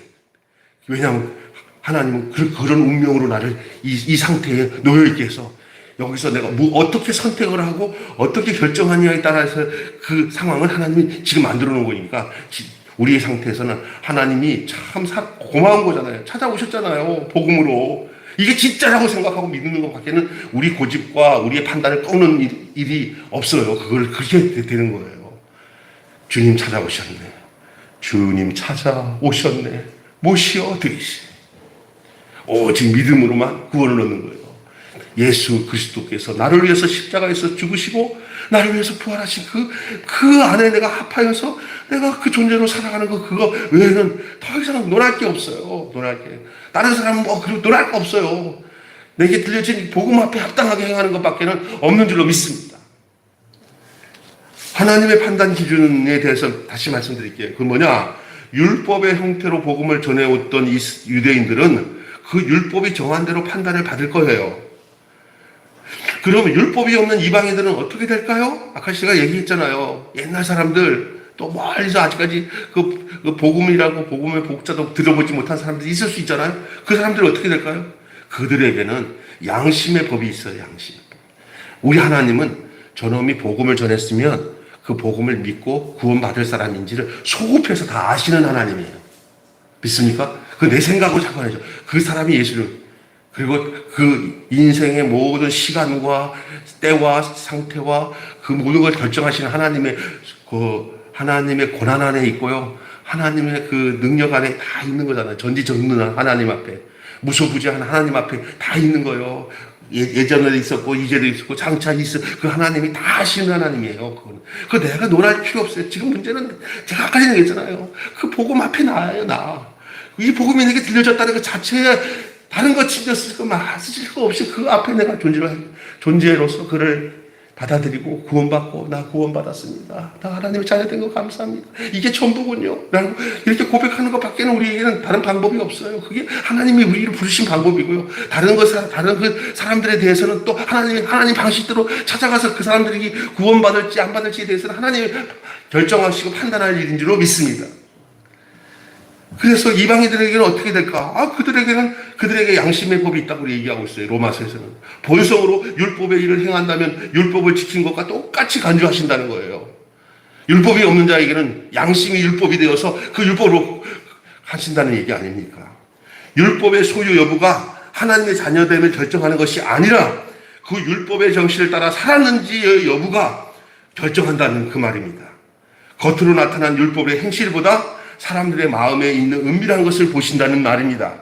왜냐하면 하나님은 그런 운명으로 나를 이 상태에 놓여있게 해서 여기서 내가 어떻게 선택을 하고 어떻게 결정하느냐에 따라서 그 상황을 하나님이 지금 만들어 놓은 거니까 우리의 상태에서는 하나님이 참 고마운 거잖아요. 찾아오셨잖아요. 복음으로. 이게 진짜라고 생각하고 믿는 것밖에는 우리 고집과 우리의 판단을 꺾는 일이 없어요. 그걸 그렇게 되는 거예요. 주님 찾아오셨네. 주님 찾아오셨네. 모시어 드리시. 오직 믿음으로만 구원을 얻는 거예요. 예수 그리스도께서 나를 위해서 십자가에서 죽으시고 나를 위해서 부활하신 그 안에 내가 합하여서 내가 그 존재로 살아가는 그거 외에는 더 이상 논할 게 없어요. 논할 게. 다른 사람은 그리고 논할 거 없어요. 내게 들려진 복음 앞에 합당하게 행하는 것밖에는 없는 줄로 믿습니다. 하나님의 판단 기준에 대해서 다시 말씀드릴게요. 그건 뭐냐? 율법의 형태로 복음을 전해왔던 이 유대인들은 그 율법이 정한 대로 판단을 받을 거예요. 그러면 율법이 없는 이방인들은 어떻게 될까요? 아까 제가 얘기했잖아요. 옛날 사람들, 또 멀리서 아직까지 그 복음이라고 복음의 복자도 들어보지 못한 사람들이 있을 수 있잖아요. 그 사람들은 어떻게 될까요? 그들에게는 양심의 법이 있어요. 양심의 법. 우리 하나님은 저놈이 복음을 전했으면 그 복음을 믿고 구원받을 사람인지를 소급해서 다 아시는 하나님이에요. 믿습니까? 그 내 생각으로 상관하죠. 그 사람이 예수를, 그리고 그 인생의 모든 시간과 때와 상태와 그 모든 걸 결정하시는 하나님의 고난 안에 있고요. 하나님의 그 능력 안에 다 있는 거잖아요. 전지전능한 하나님 앞에. 무소부지한 하나님 앞에 다 있는 거예요. 예전에도 있었고, 이제도 있었고, 장차 있을 그 하나님이 다 아시는 하나님이에요. 그거 내가 논할 필요 없어요. 지금 문제는 제가 아까 얘기했잖아요. 그 복음 앞에 나예요, 나. 이 복음이 내게 들려졌다는 것 자체에 다른 거 챙겼을 거 쓰실 거 없이 그 앞에 내가 존재로서 그를 받아들이고 구원받고 나 구원받았습니다. 나 하나님의 자녀된 거 감사합니다. 이게 전부군요. 라고 이렇게 고백하는 것밖에는 우리에게는 다른 방법이 없어요. 그게 하나님이 우리를 부르신 방법이고요. 다른 그 사람들에 대해서는 또 하나님 방식대로 찾아가서 그 사람들이 구원받을지 안 받을지에 대해서는 하나님이 결정하시고 판단할 일인 줄로 믿습니다. 그래서 이방인들에게는 어떻게 될까? 그들에게 양심의 법이 있다고 얘기하고 있어요. 로마서에서는. 본성으로 율법의 일을 행한다면 율법을 지킨 것과 똑같이 간주하신다는 거예요. 율법이 없는 자에게는 양심이 율법이 되어서 그 율법으로 하신다는 얘기 아닙니까? 율법의 소유 여부가 하나님의 자녀됨을 결정하는 것이 아니라 그 율법의 정신을 따라 살았는지의 여부가 결정한다는 그 말입니다. 겉으로 나타난 율법의 행실보다 사람들의 마음에 있는 은밀한 것을 보신다는 말입니다.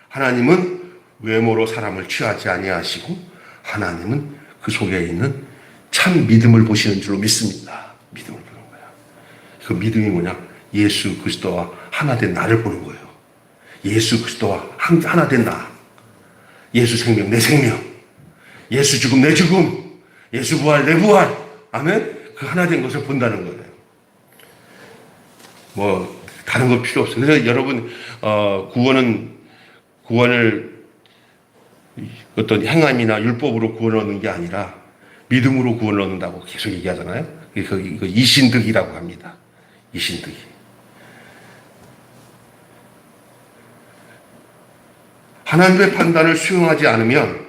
하나님은 외모로 사람을 취하지 아니하시고 하나님은 그 속에 있는 참 믿음을 보시는 줄로 믿습니다. 믿음을 보는 거야. 그 믿음이 뭐냐? 예수 그리스도와 하나 된 나를 보는 거예요. 예수 그리스도와 하나 된 나. 예수 생명 내 생명. 예수 죽음 내 죽음. 예수 부활 내 부활. 아멘. 그 하나 된 것을 본다는 거예요. 다른 거 필요 없어요. 그래서 여러분, 구원을 어떤 행함이나 율법으로 구원을 얻는 게 아니라 믿음으로 구원을 얻는다고 계속 얘기하잖아요. 이거 이신득이라고 합니다. 이신득이. 하나님의 판단을 수용하지 않으면,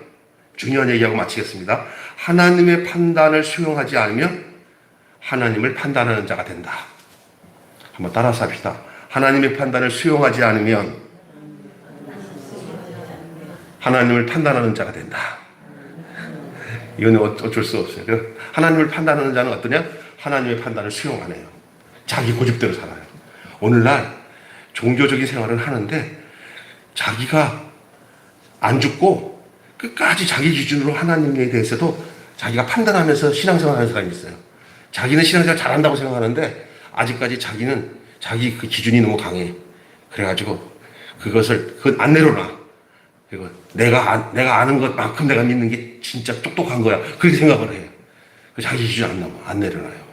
중요한 얘기하고 마치겠습니다. 하나님의 판단을 수용하지 않으면 하나님을 판단하는 자가 된다. 한번 따라서 합시다. 하나님의 판단을 수용하지 않으면 하나님을 판단하는 자가 된다. 이건 어쩔 수 없어요. 하나님을 판단하는 자는 어떠냐? 하나님의 판단을 수용 안 해요. 자기 고집대로 살아요. 오늘날 종교적인 생활을 하는데 자기가 안 죽고 끝까지 자기 기준으로 하나님에 대해서도 자기가 판단하면서 신앙생활하는 사람이 있어요. 자기는 신앙생활 잘한다고 생각하는데 아직까지 자기는 자기 그 기준이 너무 강해. 그래가지고 그건 안 내려놔. 그리고 내가 아는 것만큼 내가 믿는 게 진짜 똑똑한 거야. 그렇게 생각을 해요. 자기 기준 안 내려놔요.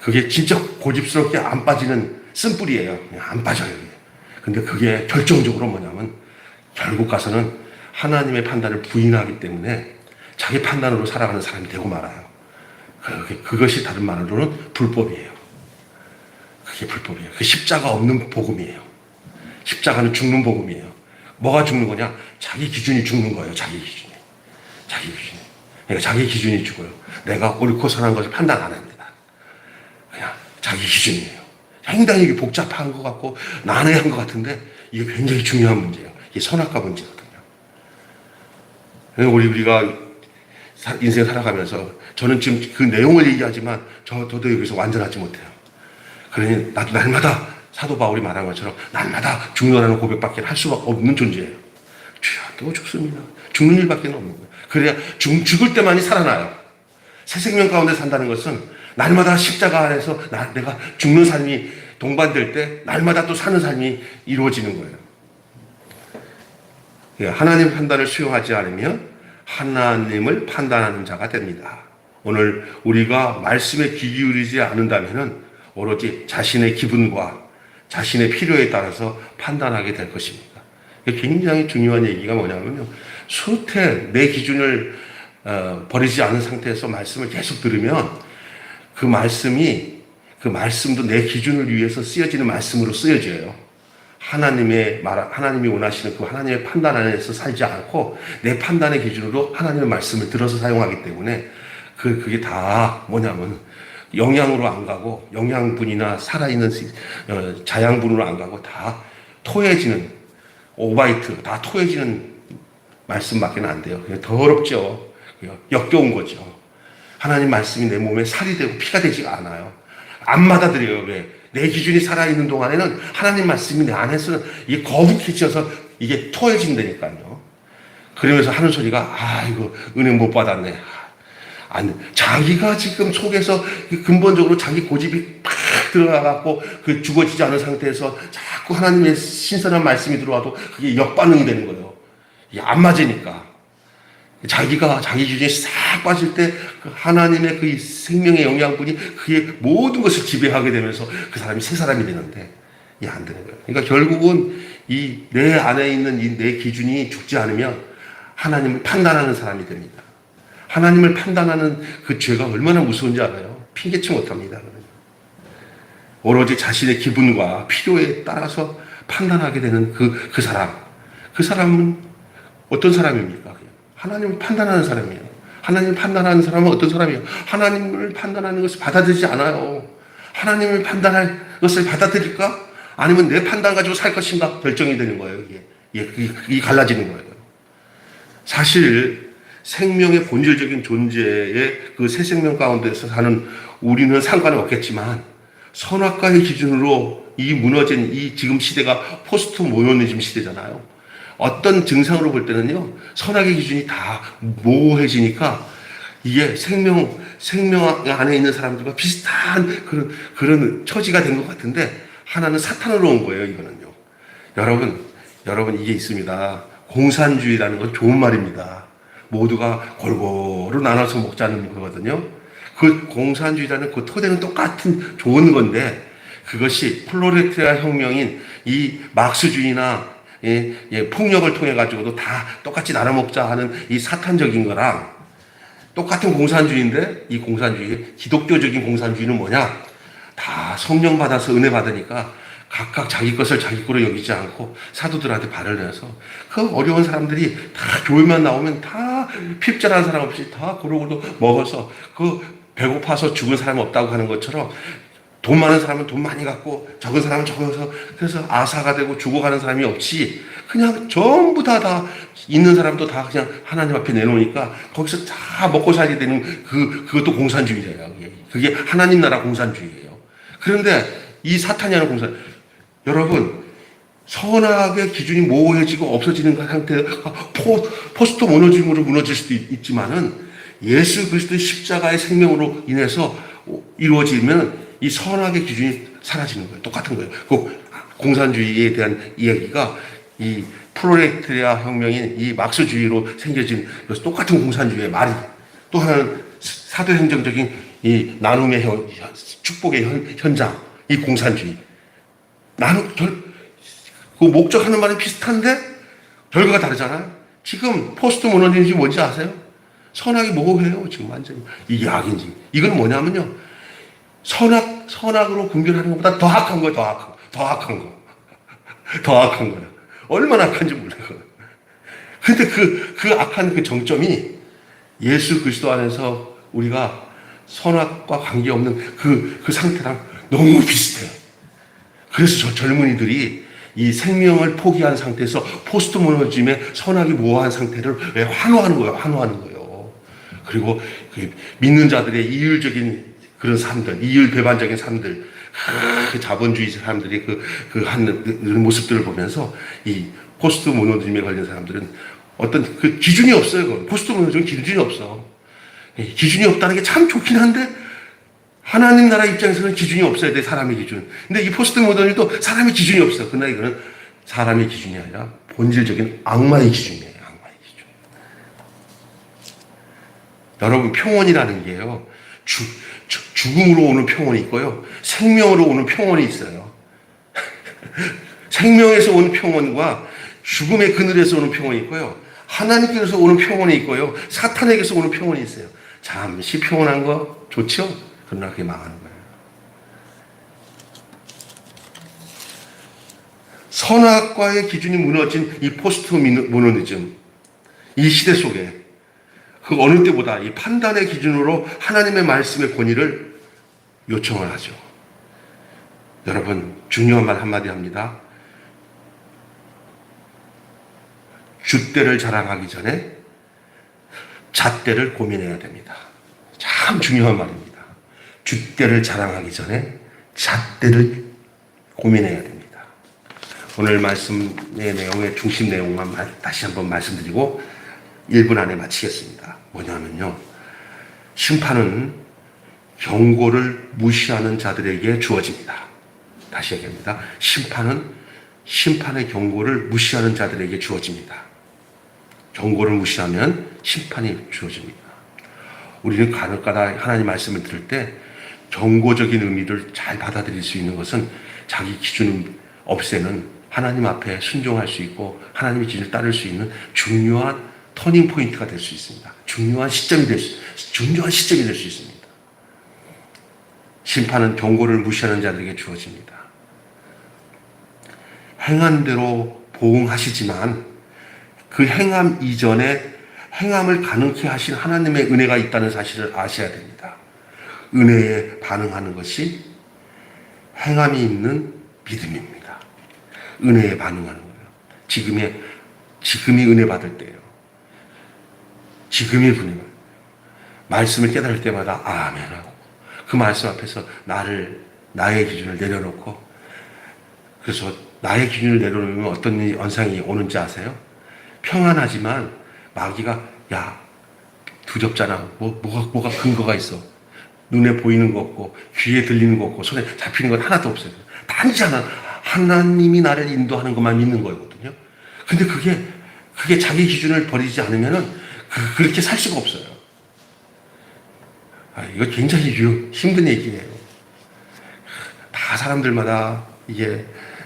그게 진짜 고집스럽게 안 빠지는 쓴뿌리예요. 그냥 안 빠져요. 근데 그게 결정적으로 뭐냐면 결국 가서는 하나님의 판단을 부인하기 때문에 자기 판단으로 살아가는 사람이 되고 말아요. 그것이 다른 말로는 불법이에요. 그게 불법이에요. 그 십자가 없는 복음이에요. 십자가는 죽는 복음이에요. 뭐가 죽는 거냐? 자기 기준이 죽는 거예요. 자기 기준이. 그러니까 자기 기준이 죽어요. 내가 옳고 선한 것을 판단 안 합니다. 그냥 자기 기준이에요. 상당히 이게 복잡한 것 같고 난해한 것 같은데 이게 굉장히 중요한 문제예요. 이게 선악과 문제거든요. 우리가 인생 살아가면서 저는 지금 그 내용을 얘기하지만 저도 여기서 완전하지 못해요. 그러니 나도 날마다 사도 바울이 말한 것처럼 날마다 죽는다는 고백밖에 할 수가 없는 존재예요. 주여, 또 죽습니다. 죽는 일밖에 없는 거예요. 그래야 죽을 때만이 살아나요. 새 생명 가운데 산다는 것은 날마다 십자가 안에서 내가 죽는 삶이 동반될 때 날마다 또 사는 삶이 이루어지는 거예요. 하나님 판단을 수용하지 않으면 하나님을 판단하는 자가 됩니다. 오늘 우리가 말씀에 귀 기울이지 않는다면 오로지 자신의 기분과 자신의 필요에 따라서 판단하게 될 것입니다. 굉장히 중요한 얘기가 뭐냐면요. 수태 내 기준을 버리지 않은 상태에서 말씀을 계속 들으면 그 말씀도 내 기준을 위해서 쓰여지는 말씀으로 쓰여져요. 하나님이 원하시는 그 하나님의 판단 안에서 살지 않고 내 판단의 기준으로 하나님의 말씀을 들어서 사용하기 때문에 그게 다 뭐냐면 영양으로 안 가고 영양분이나 살아있는 자양분으로 안 가고 다 토해지는 오바이트 다 토해지는 말씀밖에 안 돼요. 더럽죠. 역겨운 거죠. 하나님 말씀이 내 몸에 살이 되고 피가 되지가 않아요. 안 받아들여요. 왜? 내 기준이 살아있는 동안에는 하나님 말씀이 내 안에서는 이게 거북해져서 이게 토해진다니까요. 그러면서 하는 소리가 이거 은혜 못 받았네. 아니, 자기가 지금 속에서 근본적으로 자기 고집이 팍 들어가갖고 그 죽어지지 않은 상태에서 자꾸 하나님의 신선한 말씀이 들어와도 그게 역반응이 되는 거예요. 이게 안 맞으니까. 자기가 자기 기준이 싹 빠질 때 그 하나님의 그 생명의 영양분이 그의 모든 것을 지배하게 되면서 그 사람이 새 사람이 되는데 이게 안 되는 거예요. 그러니까 결국은 이 내 안에 있는 이 내 기준이 죽지 않으면 하나님을 판단하는 사람이 됩니다. 하나님을 판단하는 그 죄가 얼마나 무서운지 알아요? 핑계치 못합니다. 오로지 자신의 기분과 필요에 따라서 판단하게 되는 그 사람. 그 사람은 어떤 사람입니까? 하나님을 판단하는 사람이에요. 하나님을 판단하는 사람은 어떤 사람이에요? 하나님을 판단하는 것을 받아들이지 않아요. 하나님을 판단할 것을 받아들일까? 아니면 내 판단 가지고 살 것인가? 결정이 되는 거예요. 이게 갈라지는 거예요. 사실 생명의 본질적인 존재의 그 새 생명 가운데서 사는 우리는 상관은 없겠지만 선악과의 기준으로 이 무너진 이 지금 시대가 포스트 모더니즘 시대잖아요. 어떤 증상으로 볼 때는요, 선악의 기준이 다 모호해지니까 이게 생명 안에 있는 사람들과 비슷한 그런 처지가 된 것 같은데 하나는 사탄으로 온 거예요, 이거는요. 여러분 이게 있습니다. 공산주의라는 건 좋은 말입니다. 모두가 골고루 나눠서 먹자는 거거든요. 그 공산주의라는 그 토대는 똑같은 좋은 건데 그것이 플로레타리아 혁명인 이 막스주의나 폭력을 통해 가지고도 다 똑같이 나눠 먹자 하는 이 사탄적인 거랑 똑같은 공산주의인데 이 공산주의, 기독교적인 공산주의는 뭐냐? 다 성령 받아서 은혜 받으니까 각각 자기 것을 자기 거로 여기지 않고 사도들한테 발을 내서 그 어려운 사람들이 다 교회만 나오면 다 핍절한 사람 없이 다 고루고루 먹어서 그 배고파서 죽은 사람 없다고 하는 것처럼 돈 많은 사람은 돈 많이 갖고 적은 사람은 적어서 그래서 아사가 되고 죽어가는 사람이 없이 그냥 전부 다 있는 사람도 다 그냥 하나님 앞에 내놓으니까 거기서 다 먹고 살게 되는 그것도 공산주의예요. 그게 하나님 나라 공산주의예요. 그런데 이 사탄이 하는 공산, 여러분 선악의 기준이 모호해지고 없어지는 상태, 포스트 모노즘으로 무너질 수도 있지만은 예수 그리스도의 십자가의 생명으로 인해서 이루어지면 이 선악의 기준이 사라지는 거예요. 똑같은 거예요. 그 공산주의에 대한 이야기가 이 프롤레타리아 혁명인 이 막스주의로 생겨진 똑같은 공산주의의 말이, 또 하나는 사도행정적인 이 나눔의 축복의 현장, 이 공산주의. 그 목적하는 말이 비슷한데 결과가 다르잖아요. 지금 포스트 모노즘이 뭔지 아세요? 선악이 모호해요. 지금 완전히 이게 악인지. 이건 뭐냐면요, 선악으로 분별하는 것보다 더 악한 거예요. 더 악한 거예요. 얼마나 악한지 몰라요. 근데 그 악한 그 정점이 예수 그리스도 안에서 우리가 선악과 관계없는 그 상태랑 너무 비슷해요. 그래서 저 젊은이들이 이 생명을 포기한 상태에서 포스트 모노즘의 선악이 모호한 상태를 왜 환호하는 거예요. 그리고 그 믿는 자들의 이율적인 그런 삶들, 이율 배반적인 삶들, 그 자본주의 사람들이 하는 모습들을 보면서 이 포스트 모노즘에 걸린 사람들은 어떤 그 기준이 없어요. 포스트 모노즘은 기준이 없어. 기준이 없다는 게 참 좋긴 한데 하나님 나라 입장에서는 기준이 없어야 돼, 사람의 기준. 근데 이 포스트 모더니도 사람의 기준이 없어. 그러나 이거는 사람의 기준이 아니라 본질적인 악마의 기준이에요. 악마의 기준. 여러분, 평온이라는 게요, 죽음으로 오는 평온이 있고요, 생명으로 오는 평온이 있어요. 생명에서 오는 평온과 죽음의 그늘에서 오는 평온이 있고요, 하나님께서 오는 평온이 있고요, 사탄에게서 오는 평온이 있어요. 잠시 평온한 거 좋죠? 그러나 그게 망하는 거예요. 선악과의 기준이 무너진 이 포스트 모노니즘, 이 시대 속에 그 어느 때보다 이 판단의 기준으로 하나님의 말씀의 권위를 요청을 하죠. 여러분, 중요한 말 한마디 합니다. 줏대를 자랑하기 전에 잣대를 고민해야 됩니다. 참 중요한 말입니다. 줏대를 자랑하기 전에 잣대를 고민해야 됩니다. 오늘 말씀의 내용의 중심 내용만 다시 한번 말씀드리고 1분 안에 마치겠습니다. 뭐냐면요, 심판은 경고를 무시하는 자들에게 주어집니다. 다시 얘기합니다. 심판의 경고를 무시하는 자들에게 주어집니다. 경고를 무시하면 심판이 주어집니다. 우리는 간혹가다 하나님 말씀을 들을 때 경고적인 의미를 잘 받아들일 수 있는 것은 자기 기준을 없애는, 하나님 앞에 순종할 수 있고 하나님의 기준을 따를 수 있는 중요한 터닝 포인트가 될 수 있습니다. 중요한 시점이 될 수 있습니다. 심판은 경고를 무시하는 자들에게 주어집니다. 행한 대로 보응하시지만 그 행함 이전에 행함을 가능케 하신 하나님의 은혜가 있다는 사실을 아셔야 됩니다. 은혜에 반응하는 것이 행함이 있는 믿음입니다. 은혜에 반응하는 거예요. 지금이 은혜 받을 때예요. 지금이 은혜. 말씀을 깨달을 때마다 아멘하고 그 말씀 앞에서 나의 기준을 내려놓고, 그래서 나의 기준을 내려놓으면 어떤 현상이 오는지 아세요? 평안하지만 마귀가 야 두렵잖아. 뭐가 근거가 있어. 눈에 보이는 거 없고 귀에 들리는 거 없고 손에 잡히는 건 하나도 없어요. 단지 하나님이 나를 인도하는 것만 믿는 거거든요. 근데 그게 자기 기준을 버리지 않으면은 그렇게 살 수가 없어요. 이거 굉장히 힘든 얘기예요. 다 사람들마다 이게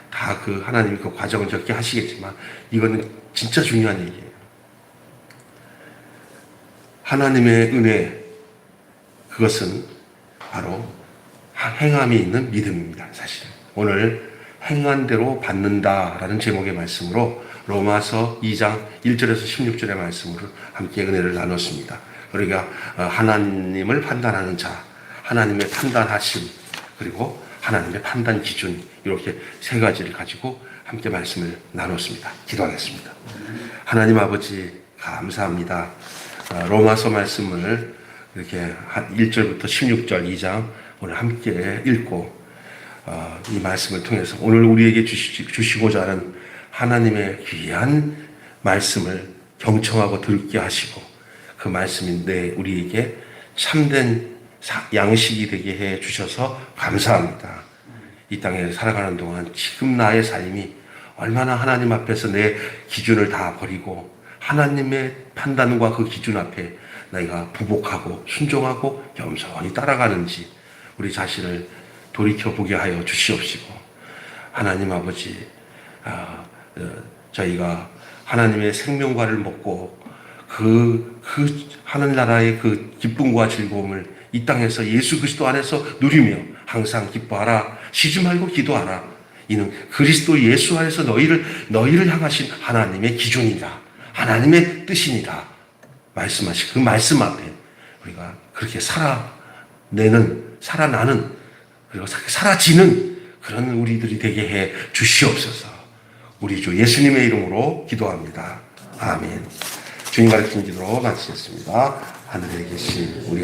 다 하나님이 그 과정을 겪게 하시겠지만 이거는 진짜 중요한 얘기예요. 하나님의 은혜, 그것은 바로 행함이 있는 믿음입니다. 사실 오늘 행한 대로 받는다라는 제목의 말씀으로 로마서 2장 1절에서 16절의 말씀으로 함께 은혜를 나눴습니다. 우리가 하나님을 판단하는 자, 하나님의 판단하심, 그리고 하나님의 판단 기준, 이렇게 세 가지를 가지고 함께 말씀을 나눴습니다. 기도하겠습니다. 하나님 아버지 감사합니다. 로마서 말씀을 이렇게 1절부터 16절 2장 오늘 함께 읽고 이 말씀을 통해서 오늘 우리에게 주시고자 하는 하나님의 귀한 말씀을 경청하고 듣게 하시고 그 말씀인데 우리에게 참된 양식이 되게 해 주셔서 감사합니다. 이 땅에 살아가는 동안 지금 나의 삶이 얼마나 하나님 앞에서 내 기준을 다 버리고 하나님의 판단과 그 기준 앞에 내가 부복하고 순종하고 겸손히 따라가는지 우리 자신을 돌이켜보게 하여 주시옵시고 하나님 아버지 저희가 하나님의 생명과를 먹고 그 하늘나라의 그 기쁨과 즐거움을 이 땅에서 예수 그리스도 안에서 누리며 항상 기뻐하라. 쉬지 말고 기도하라. 이는 그리스도 예수 안에서 너희를 향하신 하나님의 기준이다. 하나님의 뜻이니다. 말씀하신 그 말씀 앞에 우리가 그렇게 살아나는 그리고 사라지는 그런 우리들이 되게 해 주시옵소서. 우리 주 예수님의 이름으로 기도합니다. 아멘. 주님 가르친 기도로 마치겠습니다. 하늘에 계신 우리